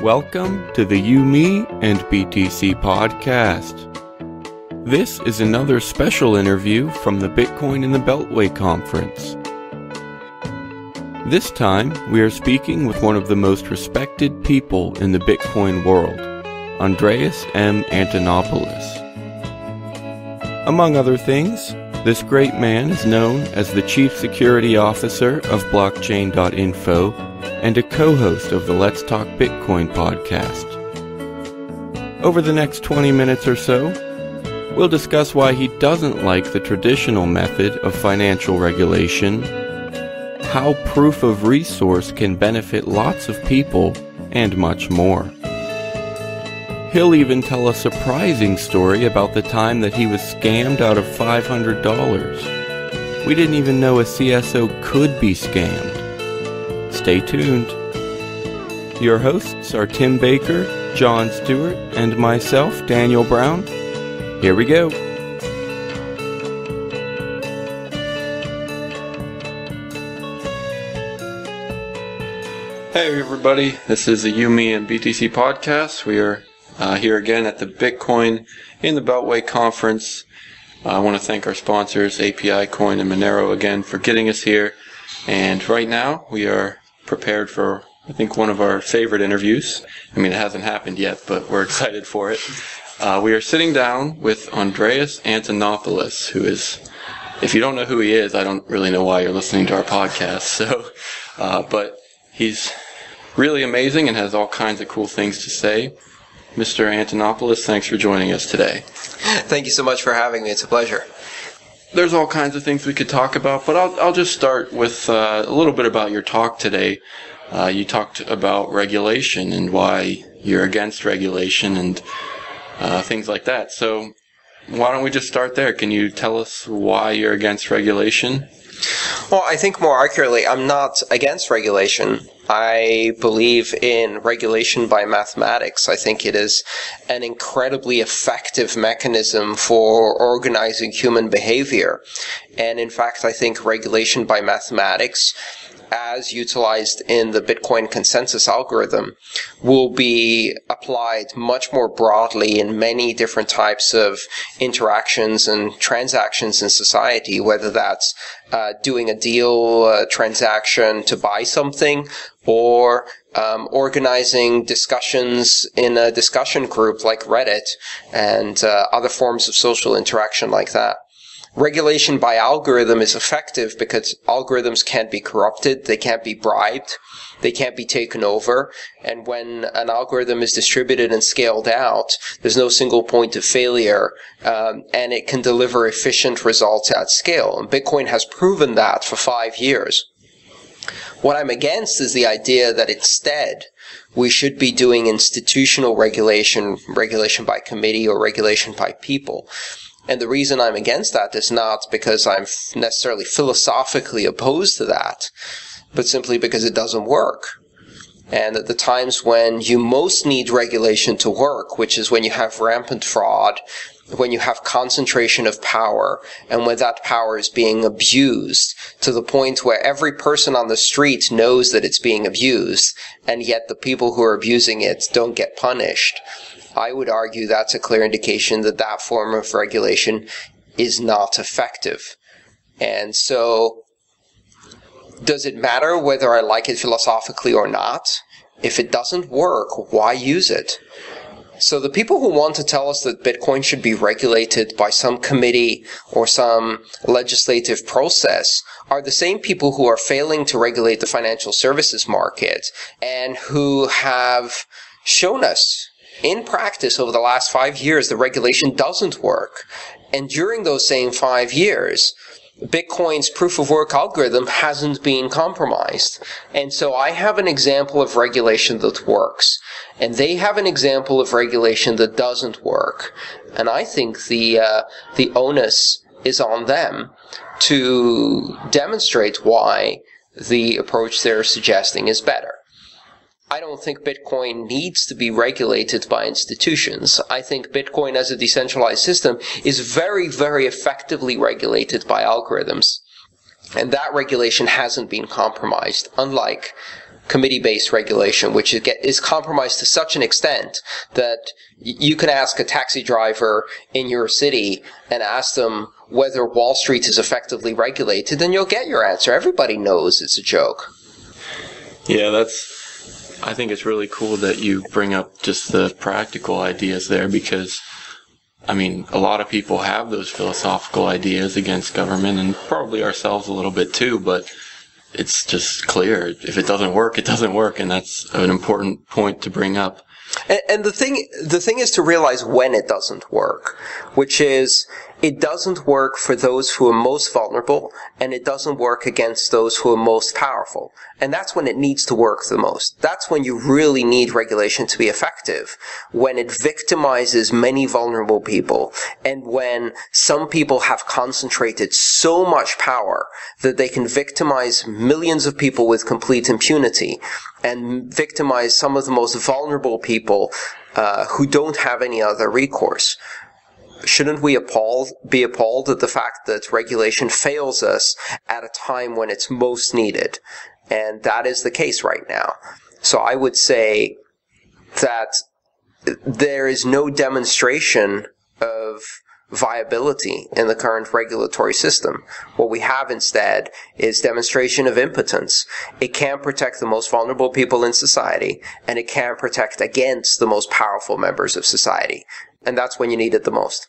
Welcome to the You, Me, and BTC podcast. This is another special interview from the Bitcoin in the Beltway conference. This time, we are speaking with one of the most respected people in the Bitcoin world, Andreas M. Antonopoulos. Among other things, this great man is known as the Chief Security Officer of Blockchain.info and a co-host of the Let's Talk Bitcoin podcast. Over the next 20 minutes or so, we'll discuss why he doesn't like the traditional method of financial regulation, how proof of resource can benefit lots of people, and much more. He'll even tell a surprising story about the time that he was scammed out of $500. We didn't even know a CSO could be scammed. Stay tuned. Your hosts are Tim Baker, John Stuart, and myself, Daniel Brown. Here we go. Hey everybody, this is the You, Me, and BTC podcast. We are here again at the Bitcoin in the Beltway conference. I want to thank our sponsors, API Coin and Monero, again for getting us here. And right now we are prepared for, I think, one of our favorite interviews. I mean, it hasn't happened yet, but we're excited for it. We are sitting down with Andreas Antonopoulos, who is, if you don't know who he is, I don't really know why you're listening to our podcast. So, but he's really amazing and has all kinds of cool things to say. Mr. Antonopoulos, thanks for joining us today. Thank you so much for having me. It's a pleasure. There's all kinds of things we could talk about, but I'll just start with a little bit about your talk today. You talked about regulation and why you're against regulation and things like that. So why don't we just start there? Can you tell us why you're against regulation? Well, I think more accurately, I'm not against regulation. I believe in regulation by mathematics. I think it is an incredibly effective mechanism for organizing human behavior. And in fact, I think regulation by mathematics, as utilized in the Bitcoin consensus algorithm, will be applied much more broadly in many different types of interactions and transactions in society, whether that's doing a deal, transaction to buy something, or organizing discussions in a discussion group like Reddit and other forms of social interaction like that. Regulation by algorithm is effective because algorithms can't be corrupted, they can't be bribed, they can't be taken over, and when an algorithm is distributed and scaled out, there's no single point of failure, and it can deliver efficient results at scale. And Bitcoin has proven that for 5 years. What I'm against is the idea that instead we should be doing institutional regulation, regulation by committee or regulation by people. And the reason I'm against that is not because I'm necessarily philosophically opposed to that, but simply because it doesn't work. And at the times when you most need regulation to work, which is when you have rampant fraud, when you have concentration of power, and when that power is being abused to the point where every person on the street knows that it's being abused, and yet the people who are abusing it don't get punished, I would argue that's a clear indication that that form of regulation is not effective. And so, does it matter whether I like it philosophically or not? If it doesn't work, why use it? So the people who want to tell us that Bitcoin should be regulated by some committee or some legislative process are the same people who are failing to regulate the financial services market and who have shown us in practice over the last 5 years the regulation doesn't work. And during those same 5 years, Bitcoin's proof-of-work algorithm hasn't been compromised. And so I have an example of regulation that works, and they have an example of regulation that doesn't work. And I think the onus is on them to demonstrate why the approach they're suggesting is better. I don't think Bitcoin needs to be regulated by institutions. I think Bitcoin as a decentralized system is very, very effectively regulated by algorithms. And that regulation hasn't been compromised, unlike committee-based regulation, which is compromised to such an extent that you can ask a taxi driver in your city and ask them whether Wall Street is effectively regulated, and you'll get your answer. Everybody knows it's a joke. Yeah, I think it's really cool that you bring up just the practical ideas there, because I mean, a lot of people have those philosophical ideas against government, and probably ourselves a little bit too, but it's just clear. If it doesn't work, it doesn't work, and that's an important point to bring up. And the thing is to realize when it doesn't work, which is it doesn't work for those who are most vulnerable, and it doesn't work against those who are most powerful. And that's when it needs to work the most. That's when you really need regulation to be effective, when it victimizes many vulnerable people, and when some people have concentrated so much power that they can victimize millions of people with complete impunity, and victimize some of the most vulnerable people who don't have any other recourse. Shouldn't we be appalled at the fact that regulation fails us at a time when it's most needed? And that is the case right now. So I would say that there is no demonstration of viability in the current regulatory system. What we have instead is demonstration of impotence. It can't protect the most vulnerable people in society, and it can't protect against the most powerful members of society. And that's when you need it the most.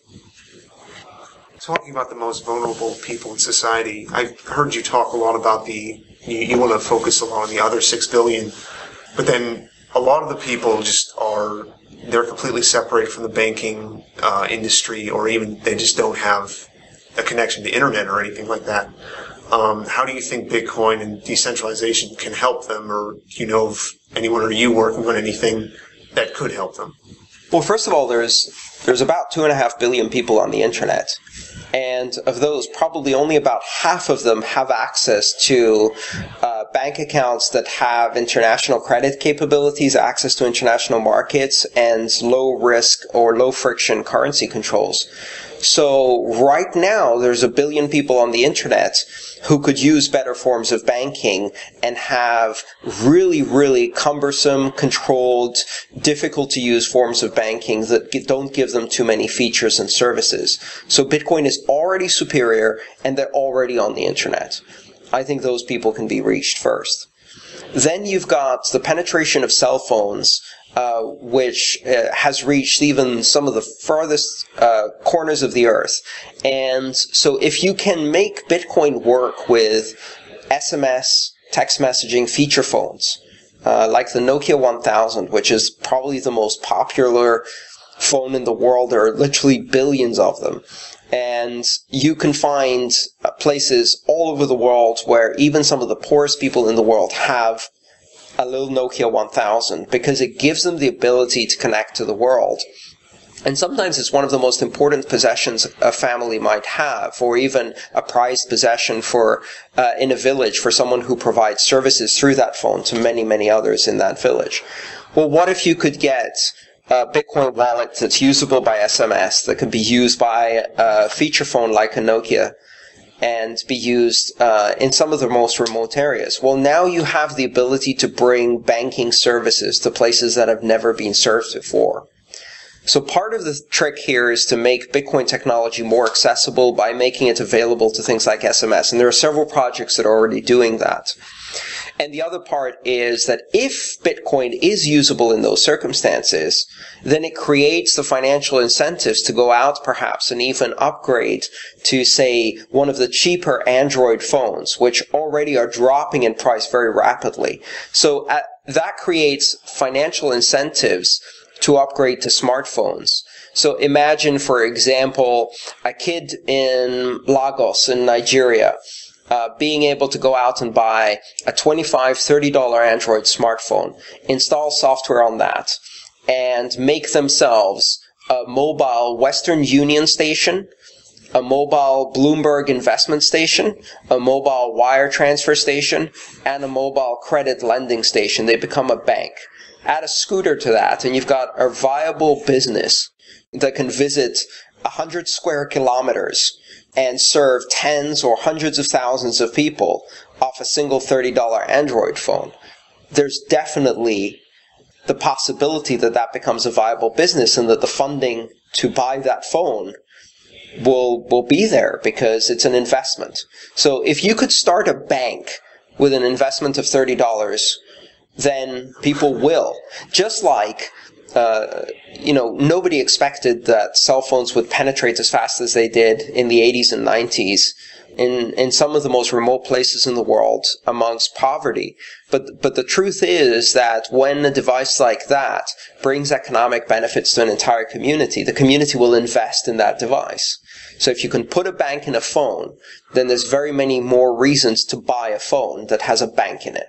Talking about the most vulnerable people in society, I've heard you talk a lot about you want to focus a lot on the other 6 billion, but then a lot of the people they're completely separated from the banking industry, or even they just don't have a connection to the internet or anything like that. How do you think Bitcoin and decentralization can help them, or do you know of anyone, or are you working on anything that could help them? Well, first of all, there's about 2.5 billion people on the internet. And of those, probably only about half of them have access to bank accounts that have international credit capabilities, access to international markets, and low risk or low friction currency controls. So right now, there's 1 billion people on the internet who could use better forms of banking and have really, really cumbersome, controlled, difficult to use forms of banking that don't give them too many features and services. So Bitcoin is already superior, and they're already on the internet. I think those people can be reached first. Then you've got the penetration of cell phones, which has reached even some of the farthest corners of the earth. And so if you can make Bitcoin work with SMS, text messaging feature phones, like the Nokia 1000, which is probably the most popular phone in the world, there are literally billions of them. And you can find places all over the world where even some of the poorest people in the world have a little Nokia 1000, because it gives them the ability to connect to the world. And sometimes it's one of the most important possessions a family might have, or even a prized possession for in a village for someone who provides services through that phone to many, many others in that village. Well, what if you could get a Bitcoin wallet that's usable by SMS, that could be used by a feature phone like a Nokia, and be used in some of the most remote areas? Well, now you have the ability to bring banking services to places that have never been served before. So part of the trick here is to make Bitcoin technology more accessible by making it available to things like SMS. And there are several projects that are already doing that. And the other part is that if Bitcoin is usable in those circumstances, then it creates the financial incentives to go out perhaps and even upgrade to, say, one of the cheaper Android phones, which already are dropping in price very rapidly. So that creates financial incentives to upgrade to smartphones. So imagine, for example, a kid in Lagos in Nigeria being able to go out and buy a $25, $30 Android smartphone, install software on that, and make themselves a mobile Western Union station, a mobile Bloomberg investment station, a mobile wire transfer station, and a mobile credit lending station. They become a bank. Add a scooter to that, and you've got a viable business that can visit 100 square kilometers and serve tens or hundreds of thousands of people off a single $30 Android phone. there's definitely the possibility that that becomes a viable business and that the funding to buy that phone will be there because it's an investment. So if you could start a bank with an investment of $30, then people will. Just like, nobody expected that cell phones would penetrate as fast as they did in the 80s and 90s in some of the most remote places in the world amongst poverty. But the truth is that when a device like that brings economic benefits to an entire community, the community will invest in that device. So if you can put a bank in a phone, then there's very many more reasons to buy a phone that has a bank in it.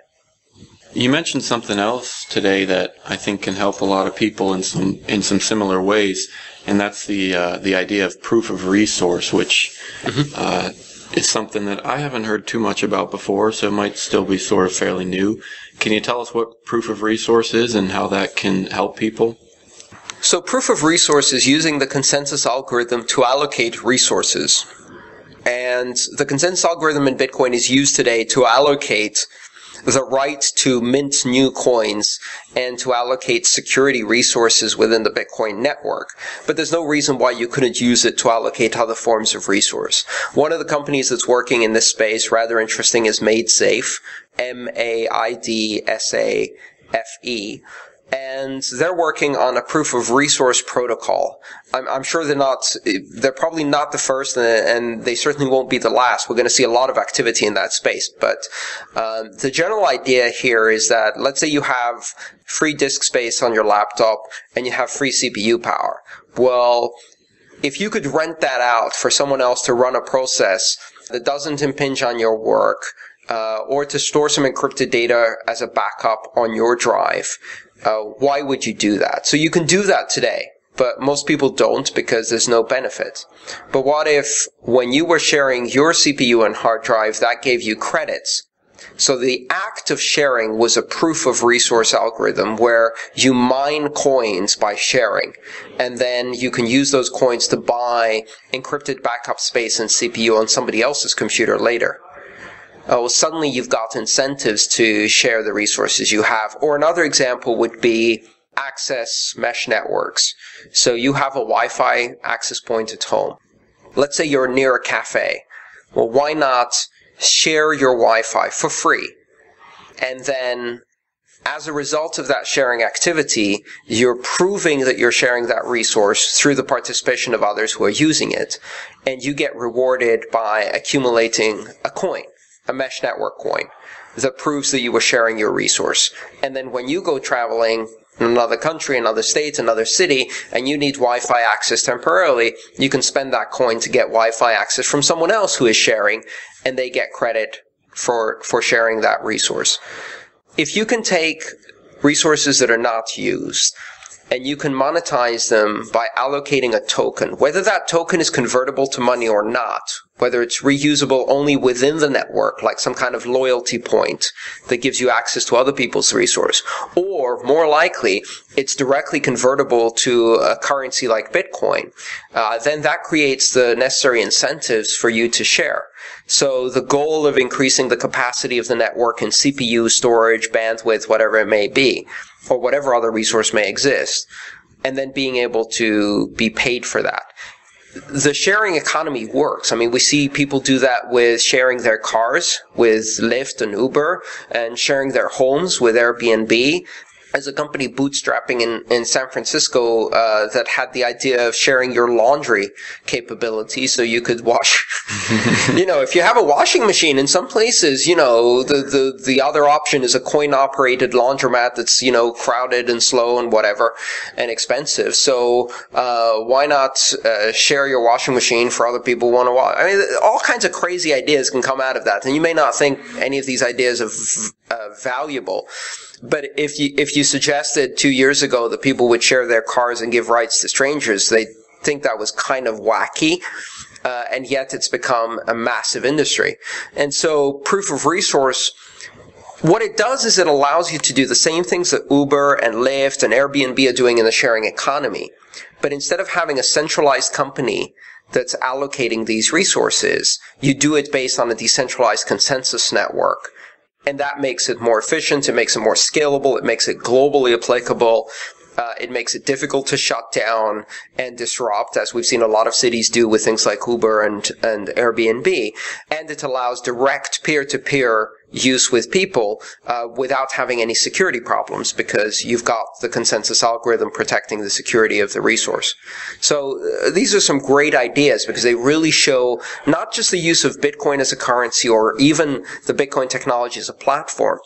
You mentioned something else today that I think can help a lot of people in some similar ways, and that's the idea of proof of resource, which is something that I haven't heard too much about before, so it might still be sort of fairly new. Can you tell us what proof of resource is and how that can help people? So proof of resource is using the consensus algorithm to allocate resources. And the consensus algorithm in Bitcoin is used today to allocate the right to mint new coins and to allocate security resources within the Bitcoin network. But there's no reason why you couldn't use it to allocate other forms of resource. One of the companies that's working in this space, rather interesting, is MaidSafe, MaidSafe. And they're working on a proof of resource protocol. I'm sure they're probably not the first, and they certainly won't be the last. We're going to see a lot of activity in that space. But the general idea here is that, let's say you have free disk space on your laptop and you have free CPU power. Well, if you could rent that out for someone else to run a process that doesn't impinge on your work, or to store some encrypted data as a backup on your drive, why would you do that? So you can do that today, but most people don't because there's no benefit. But what if when you were sharing your CPU and hard drive, that gave you credits? So the act of sharing was a proof of resource algorithm where you mine coins by sharing, and then you can use those coins to buy encrypted backup space and CPU on somebody else's computer later. Well, suddenly you've got incentives to share the resources you have. Or another example would be access mesh networks. So you have a Wi-Fi access point at home. Let's say you're near a cafe. Well, why not share your Wi-Fi for free? And then, as a result of that sharing activity, you're proving that you're sharing that resource through the participation of others who are using it. And you get rewarded by accumulating a coin, a mesh network coin, that proves that you were sharing your resource. And then when you go traveling in another country, another state, another city, and you need Wi-Fi access temporarily, you can spend that coin to get Wi-Fi access from someone else who is sharing, and they get credit for sharing that resource. If you can take resources that are not used, and you can monetize them by allocating a token, whether that token is convertible to money or not, whether it's reusable only within the network, like some kind of loyalty point that gives you access to other people's resource, or more likely, it's directly convertible to a currency like Bitcoin, then that creates the necessary incentives for you to share. So the goal of increasing the capacity of the network in CPU, storage, bandwidth, whatever it may be, or whatever other resource may exist, and then being able to be paid for that. The sharing economy works. I mean, we see people do that with sharing their cars with Lyft and Uber, and sharing their homes with Airbnb. There's a company bootstrapping in San Francisco that had the idea of sharing your laundry capability so you could wash. If you have a washing machine in some places, the other option is a coin-operated laundromat that's, crowded and slow and whatever and expensive. So why not share your washing machine for other people who want to wash? I mean, all kinds of crazy ideas can come out of that. And you may not think any of these ideas are valuable. But if you suggested 2 years ago that people would share their cars and give rights to strangers, they think that was kind of wacky, and yet it's become a massive industry. And so proof of resource, what it does is it allows you to do the same things that Uber and Lyft and Airbnb are doing in the sharing economy. But instead of having a centralized company that's allocating these resources, you do it based on a decentralized consensus network. And that makes it more efficient, it makes it more scalable, it makes it globally applicable. It makes it difficult to shut down and disrupt, as we've seen a lot of cities do with things like Uber and Airbnb. And it allows direct peer-to-peer use with people without having any security problems, because you've got the consensus algorithm protecting the security of the resource. So these are some great ideas, because they really show not just the use of Bitcoin as a currency or even the Bitcoin technology as a platform,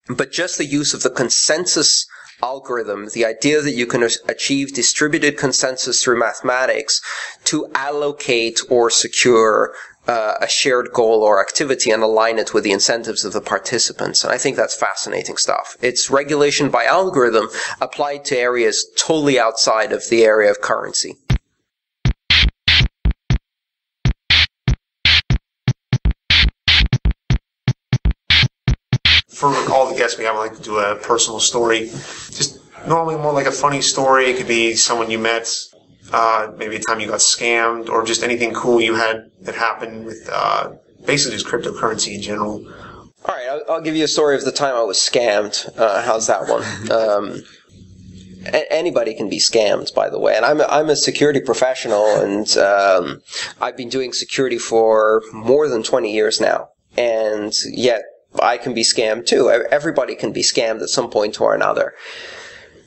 but just the use of the consensus algorithm, the idea that you can achieve distributed consensus through mathematics to allocate or secure a shared goal or activity and align it with the incentives of the participants. And I think that's fascinating stuff. It's regulation by algorithm applied to areas totally outside of the area of currency. For all the guests we have, I like to do a personal story. Just normally more like a funny story. It could be someone you met, maybe a time you got scammed, or just anything cool you had that happened with basically just cryptocurrency in general. All right, I'll give you a story of the time I was scammed. How's that one? Anybody can be scammed, by the way. And I'm a security professional, and I've been doing security for more than 20 years now. And yet I can be scammed too. Everybody can be scammed at some point or another.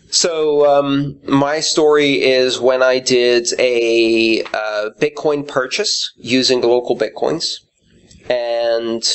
So my story is when I did a Bitcoin purchase using local Bitcoins. And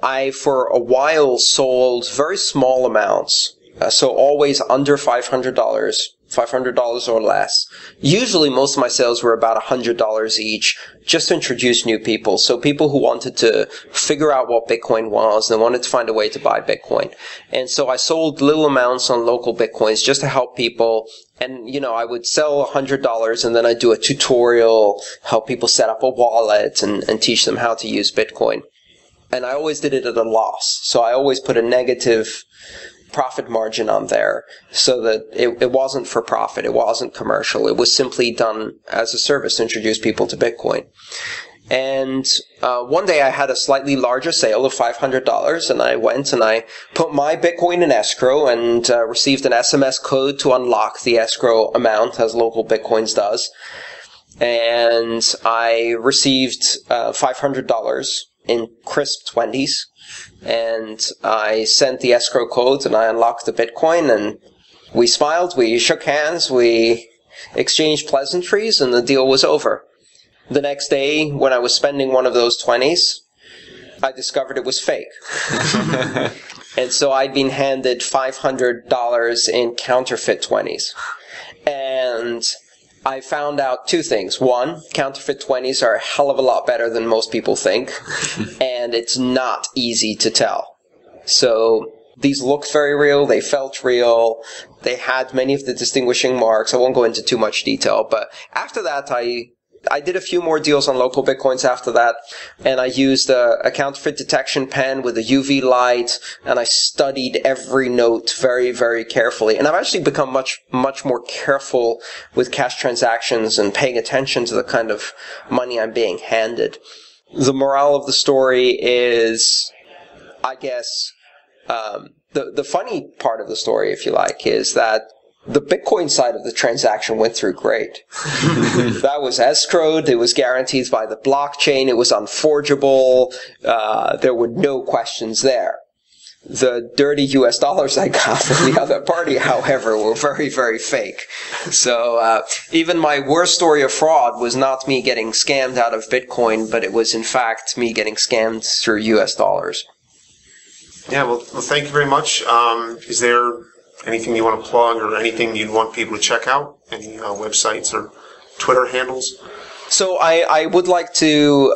I, for a while, sold very small amounts. So always under $500 or less. Usually most of my sales were about $100 each, just to introduce new people. So people who wanted to figure out what Bitcoin was and wanted to find a way to buy Bitcoin. And so I sold little amounts on local Bitcoins just to help people. And, I would sell $100 and then I'd do a tutorial, help people set up a wallet and teach them how to use Bitcoin. And I always did it at a loss. So I always put a negative profit margin on there so that it wasn't for profit, it wasn't commercial, it was simply done as a service to introduce people to Bitcoin. And one day I had a slightly larger sale of $500, and I went and I put my Bitcoin in escrow and received an SMS code to unlock the escrow amount, as local Bitcoins does. And I received $500 in crisp 20s. And I sent the escrow code and I unlocked the Bitcoin, and we smiled, we shook hands, we exchanged pleasantries, and the deal was over. The next day, when I was spending one of those 20s, I discovered it was fake. And so I'd been handed $500 in counterfeit 20s. And I found out two things. One, counterfeit 20s are a hell of a lot better than most people think, and it's not easy to tell. So these looked very real, they felt real, they had many of the distinguishing marks. I won't go into too much detail, but after that I did a few more deals on local Bitcoins after that, and I used a counterfeit detection pen with a UV light, and I studied every note very, very carefully. And I've actually become much, much more careful with cash transactions and paying attention to the kind of money I'm being handed. The morale of the story is, I guess, the funny part of the story, if you like, is that the Bitcoin side of the transaction went through great. That was escrowed, it was guaranteed by the blockchain, it was unforgeable, there were no questions there. The dirty US dollars I got from the other party, however, were very, very fake. So even my worst story of fraud was not me getting scammed out of Bitcoin, but it was in fact me getting scammed through US dollars. Yeah, well thank you very much. Is there anything you want to plug or anything you'd want people to check out? Any websites or Twitter handles? So I would like to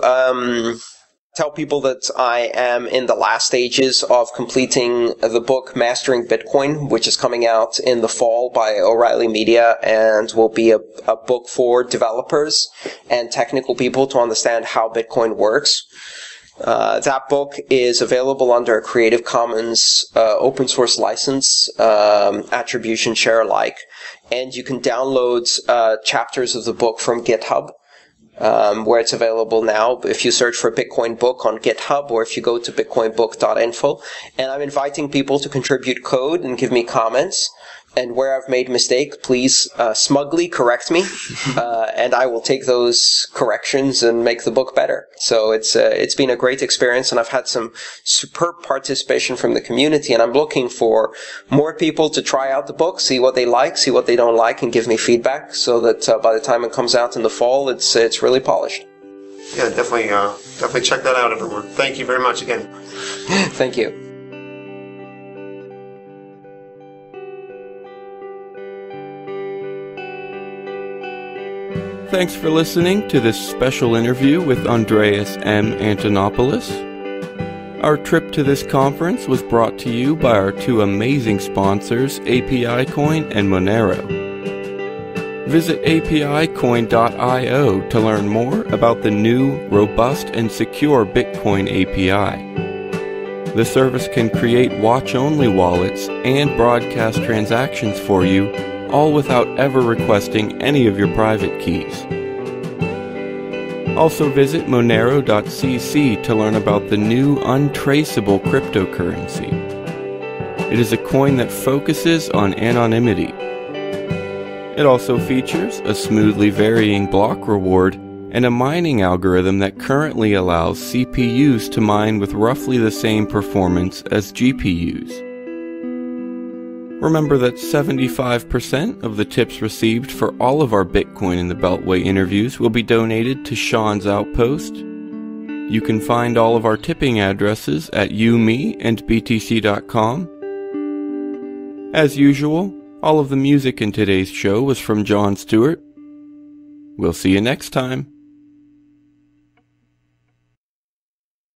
tell people that I am in the last stages of completing the book Mastering Bitcoin, which is coming out in the fall by O'Reilly Media, and will be a book for developers and technical people to understand how Bitcoin works. That book is available under a Creative Commons open source license, attribution share alike, and you can download chapters of the book from GitHub. where it's available now. If you search for Bitcoin Book on GitHub, or if you go to bitcoinbook.info, and I'm inviting people to contribute code and give me comments. And where I've made mistakes, please smugly correct me, and I will take those corrections and make the book better. So it's been a great experience, and I've had some superb participation from the community, and I'm looking for more people to try out the book, see what they like, see what they don't like, and give me feedback, so that by the time it comes out in the fall, it's really polished. Yeah, definitely check that out, everyone. Thank you very much again. Thank you. Thanks for listening to this special interview with Andreas M. Antonopoulos. Our trip to this conference was brought to you by our two amazing sponsors, API Coin and Monero. Visit apicoin.io to learn more about the new, robust, and secure Bitcoin API. The service can create watch-only wallets and broadcast transactions for you, all without ever requesting any of your private keys. Also visit monero.cc to learn about the new untraceable cryptocurrency. It is a coin that focuses on anonymity. It also features a smoothly varying block reward and a mining algorithm that currently allows CPUs to mine with roughly the same performance as GPUs. Remember that 75% of the tips received for all of our Bitcoin in the Beltway interviews will be donated to Sean's Outpost. You can find all of our tipping addresses at ume.btc.com. As usual, all of the music in today's show was from John Stuart. We'll see you next time.